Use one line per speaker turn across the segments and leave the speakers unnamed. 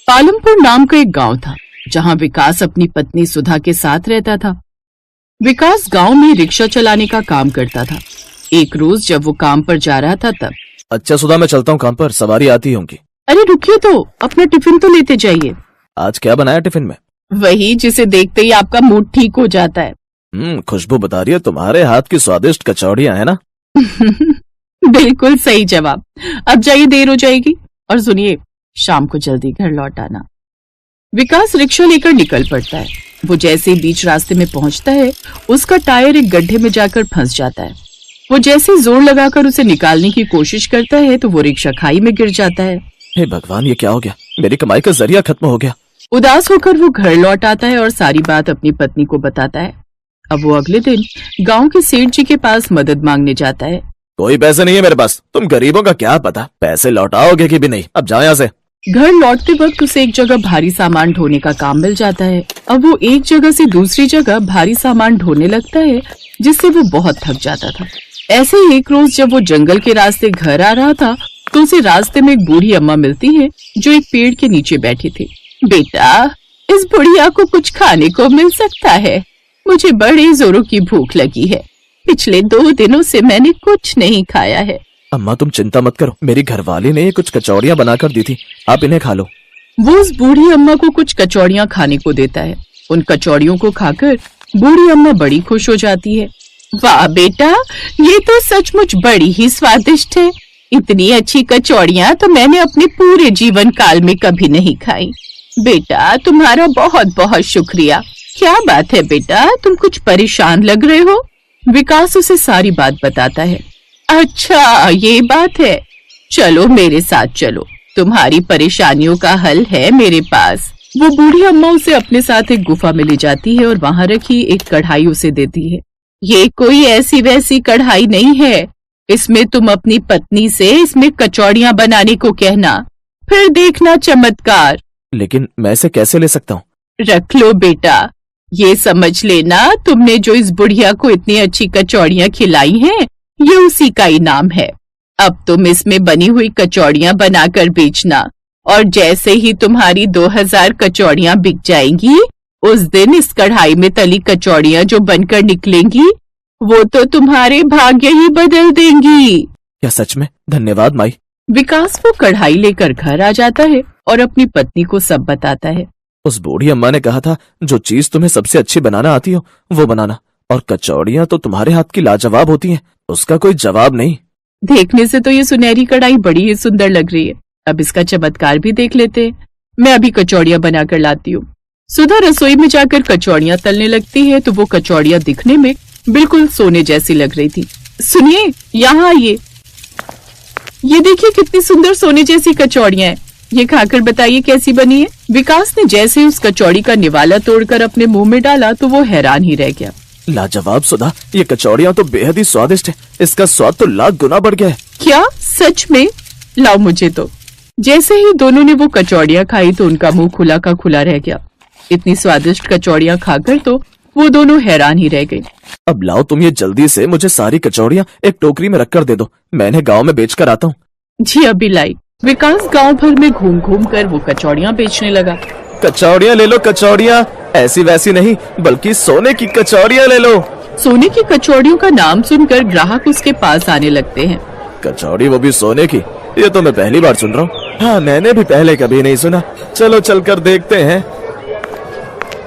पालमपुर नाम का एक गांव था जहां विकास अपनी पत्नी सुधा के साथ रहता था। विकास गांव में रिक्शा चलाने का काम करता था। एक रोज जब वो काम पर जा रहा था तब,
अच्छा सुधा, मैं चलता हूँ काम पर, सवारी आती होंगी।
अरे रुकिए तो, अपना टिफिन तो लेते जाइए।
आज क्या बनाया टिफिन में?
वही जिसे देखते ही आपका मूड ठीक हो जाता है।
खुशबू बता रही है तुम्हारे हाथ की स्वादिष्ट कचौड़ियाँ है ना?
बिल्कुल सही जवाब। अब जाइए, देर हो जाएगी। और सुनिए, शाम को जल्दी घर लौट आना। विकास रिक्शा लेकर निकल पड़ता है। वो जैसे ही बीच रास्ते में पहुंचता है, उसका टायर एक गड्ढे में जाकर फंस जाता है। वो जैसे जोर लगाकर उसे निकालने की कोशिश करता है तो वो रिक्शा खाई में गिर जाता है।
हे भगवान, ये क्या हो गया? मेरी कमाई का जरिया खत्म हो गया।
उदास होकर वो घर लौट आता है और सारी बात अपनी पत्नी को बताता है। अब वो अगले दिन गांव के सेठ जी के पास मदद मांगने जाता है।
कोई पैसे नहीं है मेरे पास, तुम गरीबों का क्या पता पैसे लौटाओगे कि भी नहीं। अब जाओ यहाँ से।
घर लौटते वक्त उसे एक जगह भारी सामान ढोने का काम मिल जाता है। अब वो एक जगह से दूसरी जगह भारी सामान ढोने लगता है, जिससे वो बहुत थक जाता था। ऐसे ही एक रोज जब वो जंगल के रास्ते घर आ रहा था तो उसे रास्ते में एक बूढ़ी अम्मा मिलती है जो एक पेड़ के नीचे बैठी थी। बेटा, इस बुढ़िया को कुछ खाने को मिल सकता है? मुझे बड़े जोरों की भूख लगी है। पिछले 2 दिनों से मैंने कुछ नहीं खाया है।
अम्मा तुम चिंता मत करो, मेरी घरवाली ने कुछ कचौड़ियाँ बनाकर दी थी, आप इन्हें खा लो।
वो उस बूढ़ी अम्मा को कुछ कचौड़ियाँ खाने को देता है। उन कचौड़ियों को खाकर बूढ़ी अम्मा बड़ी खुश हो जाती है। वाह बेटा, ये तो सचमुच बड़ी ही स्वादिष्ट है। इतनी अच्छी कचौड़ियाँ तो मैंने अपने पूरे जीवन काल में कभी नहीं खाई। बेटा, तुम्हारा बहुत बहुत शुक्रिया। क्या बात है बेटा, तुम कुछ परेशान लग रहे हो? विकास उसे सारी बात बताता है। अच्छा, ये बात है। चलो मेरे साथ चलो, तुम्हारी परेशानियों का हल है मेरे पास। वो बूढ़ी अम्मा उसे अपने साथ एक गुफा में ले जाती है और वहां रखी एक कढ़ाई उसे देती है। ये कोई ऐसी वैसी कढ़ाई नहीं है। इसमें तुम अपनी पत्नी से इसमें कचौड़ियाँ बनाने को कहना, फिर देखना चमत्कार।
लेकिन मैं इसे कैसे ले सकता हूँ?
रख लो बेटा, ये समझ लेना तुमने जो इस बुढ़िया को इतनी अच्छी कचौड़ियाँ खिलाई हैं, ये उसी का इनाम है। अब तुम इसमें बनी हुई कचौड़ियाँ बनाकर बेचना और जैसे ही तुम्हारी 2000 कचौड़ियाँ बिक जाएंगी, उस दिन इस कढ़ाई में तली कचौड़ियाँ जो बनकर निकलेंगी वो तो तुम्हारे भाग्य ही बदल देंगी।
क्या सच में? धन्यवाद माई।
विकास वो कढ़ाई लेकर घर आ जाता है और अपनी पत्नी को सब बताता है।
उस बूढ़ी अम्मा ने कहा था जो चीज तुम्हें सबसे अच्छी बनाना आती हो वो बनाना, और कचौड़ियाँ तो तुम्हारे हाथ की लाजवाब होती हैं, उसका कोई जवाब नहीं।
देखने से तो ये सुनहरी कढ़ाई बड़ी ही सुंदर लग रही है। अब इसका चमत्कार भी देख लेते हैं। मैं अभी कचौड़ियाँ बनाकर लाती हूँ। सुधा रसोई में जाकर कचौड़ियाँ तलने लगती है तो वो कचौड़ियाँ दिखने में बिल्कुल सोने जैसी लग रही थी। सुनिए, यहाँ आइए, ये देखिए कितनी सुंदर सोने जैसी कचौड़ियाँ हैं। ये खाकर बताइए कैसी बनी है। विकास ने जैसे ही उस कचौड़ी का निवाला तोड़कर अपने मुंह में डाला तो वो हैरान ही रह गया।
लाजवाब सुधा, ये कचौड़ियाँ तो बेहद ही स्वादिष्ट है। इसका स्वाद तो लाख गुना बढ़ गया है।
क्या सच में? लाओ मुझे तो। जैसे ही दोनों ने वो कचौड़ियाँ खाई तो उनका मुंह खुला का खुला रह गया। इतनी स्वादिष्ट कचौड़ियाँ खाकर तो वो दोनों हैरान ही रह गए।
अब लाओ तुम ये जल्दी से मुझे सारी कचौड़ियाँ एक टोकरी में रखकर दे दो, मैं इन्हें गाँव में बेच कर आता हूँ।
जी अभी लाई। विकास गांव भर में घूम घूम कर वो कचौड़ियाँ बेचने लगा।
कचौड़ियाँ ले लो, कचौड़ियाँ ऐसी वैसी नहीं बल्कि सोने की कचौड़ियाँ ले लो।
सोने की कचौड़ियों का नाम सुनकर ग्राहक उसके पास आने लगते हैं।
कचौड़ी वो भी सोने की? ये तो मैं पहली बार सुन रहा हूँ। हाँ, मैंने भी पहले कभी नहीं सुना। चलो चलकर देखते हैं।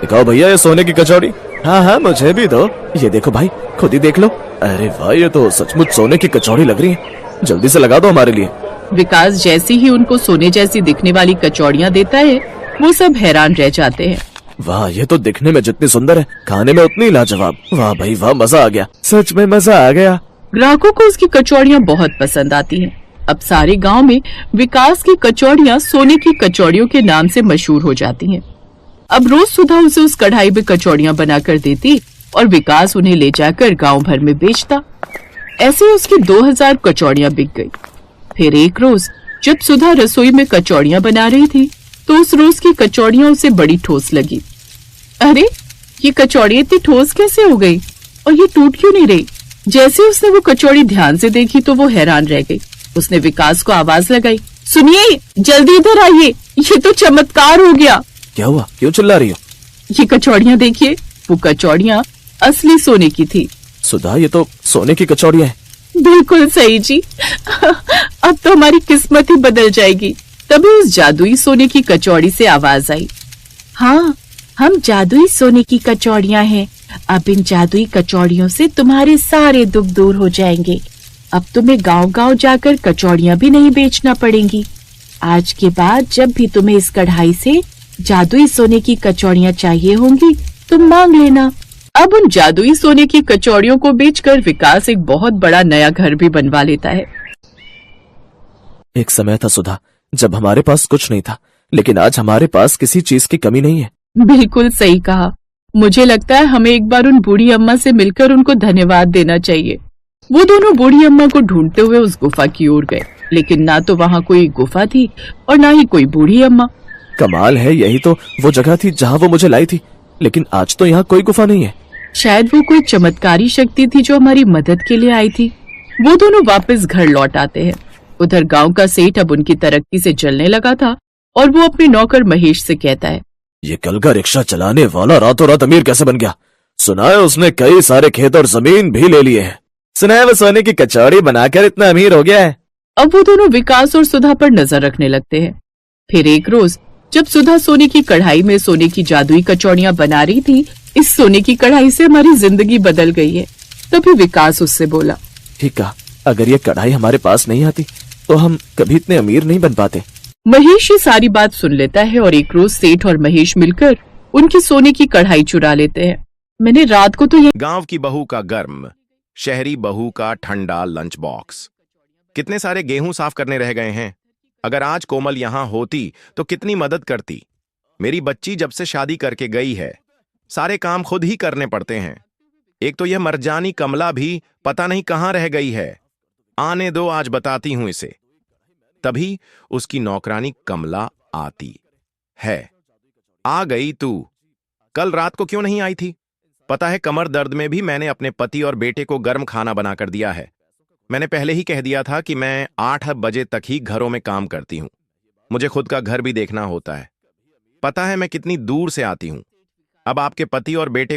दिखाओ भैया ये सोने की कचौड़ी। हाँ हाँ, मुझे भी दो। ये देखो भाई, खुद ही देख लो। अरे वाह, ये तो सचमुच सोने की कचौड़ी लग रही है। जल्दी से लगा दो हमारे लिए।
विकास जैसे ही उनको सोने जैसी दिखने वाली कचौड़ियाँ देता है वो सब हैरान रह जाते हैं।
वाह, ये तो दिखने में जितनी सुंदर है खाने में उतनी लाजवाब। वाह भाई वाह, मजा आ गया, सच में मजा आ गया।
ग्राहकों को उसकी कचौड़ियाँ बहुत पसंद आती हैं। अब सारे गांव में विकास की कचौड़ियाँ सोने की कचौड़ियों के नाम से मशहूर हो जाती हैं। अब रोज सुधा उसे उस कढ़ाई में कचौड़ियाँ बनाकर देती और विकास उन्हें ले जाकर गाँव भर में बेचता। ऐसे उसकी 2000 कचौड़ियाँ बिक गई। फिर एक रोज जब सुधा रसोई में कचौड़ियाँ बना रही थी तो उस रोज की कचौड़ियाँ उसे बड़ी ठोस लगी। अरे, ये कचौड़ी इतनी ठोस कैसे हो गई और ये टूट क्यों नहीं रही? जैसे उसने वो कचौड़ी ध्यान से देखी तो वो हैरान रह गई। उसने विकास को आवाज लगाई, सुनिए, जल्दी इधर आइए, ये तो चमत्कार हो गया।
क्या हुआ, क्यों चिल्ला रही हो?
ये कचौड़ियाँ देखिए, वो कचौड़ियाँ असली सोने की थी।
सुधा, ये तो सोने की कचौड़ियां हैं।
बिल्कुल सही जी। अब तो हमारी किस्मत ही बदल जाएगी। तभी उस जादुई सोने की कचौड़ी से आवाज आई, हाँ, हम जादुई सोने की कचौड़ियां हैं। अब इन जादुई कचौड़ियों से तुम्हारे सारे दुख दूर हो जाएंगे। अब तुम्हें गांव-गांव जाकर कचौड़ियां भी नहीं बेचना पड़ेंगी। आज के बाद जब भी तुम्हें इस कढ़ाई से जादुई सोने की कचौड़ियां चाहिए होंगी, तुम मांग लेना। अब उन जादुई सोने की कचौड़ियों को बेचकर विकास एक बहुत बड़ा नया घर भी बनवा लेता है।
एक समय था सुधा, जब हमारे पास कुछ नहीं था, लेकिन आज हमारे पास किसी चीज की कमी नहीं है।
बिल्कुल सही कहा। मुझे लगता है हमें एक बार उन बूढ़ी अम्मा से मिलकर उनको धन्यवाद देना चाहिए। वो दोनों बूढ़ी अम्मा को ढूंढते हुए उस गुफा की ओर गए, लेकिन ना तो वहाँ कोई गुफा थी और ना ही कोई बूढ़ी अम्मा।
कमाल है, यही तो वो जगह थी जहाँ वो मुझे लाई थी, लेकिन आज तो यहाँ कोई गुफा नहीं है।
शायद वो कोई चमत्कारी शक्ति थी जो हमारी मदद के लिए आई थी। वो दोनों वापस घर लौट आते हैं। उधर गांव का सेठ अब उनकी तरक्की से जलने लगा था और वो अपने नौकर महेश से कहता है,
ये कल का रिक्शा चलाने वाला रातों रात अमीर कैसे बन गया? सुना है उसने कई सारे खेत और जमीन भी ले लिए हैं। सुना है वो सोने की कचौड़ी बनाकर इतना अमीर हो गया है।
अब वो दोनों विकास और सुधा पर नजर रखने लगते हैं। फिर एक रोज जब सुधा सोने की कढ़ाई में सोने की जादुई कचौड़ियां बना रही थी, इस सोने की कढ़ाई से हमारी जिंदगी बदल गई है। तभी विकास उससे बोला,
ठीक है, अगर ये कढ़ाई हमारे पास नहीं आती तो हम कभी इतने अमीर नहीं बन पाते।
महेश ये सारी बात सुन लेता है और एक रोज सेठ और महेश मिलकर उनकी सोने की कढ़ाई चुरा लेते हैं। मैंने रात को तो ये
गांव की बहू का गर्म, शहरी बहू का ठंडा लंच बॉक्स। कितने सारे गेहूं साफ करने रह गए हैं। अगर आज कोमल यहां होती तो कितनी मदद करती। मेरी बच्ची जब से शादी करके गई है, सारे काम खुद ही करने पड़ते हैं। एक तो यह मरजानी कमला भी पता नहीं कहां रह गई है। आने दो, आज बताती हूं इसे। तभी उसकी नौकरानी कमला आती है। आ गई तू? कल रात को क्यों नहीं आई थी? पता है, कमर दर्द में भी मैंने अपने पति और बेटे को गर्म खाना बनाकर दिया है। मैंने पहले ही कह दिया था कि मैं 8 बजे तक ही घरों में काम करती हूं। मुझे खुद का घर भी देखना होता है। पता है मैं कितनी दूर से आती हूं। अब आपके पति और बेटे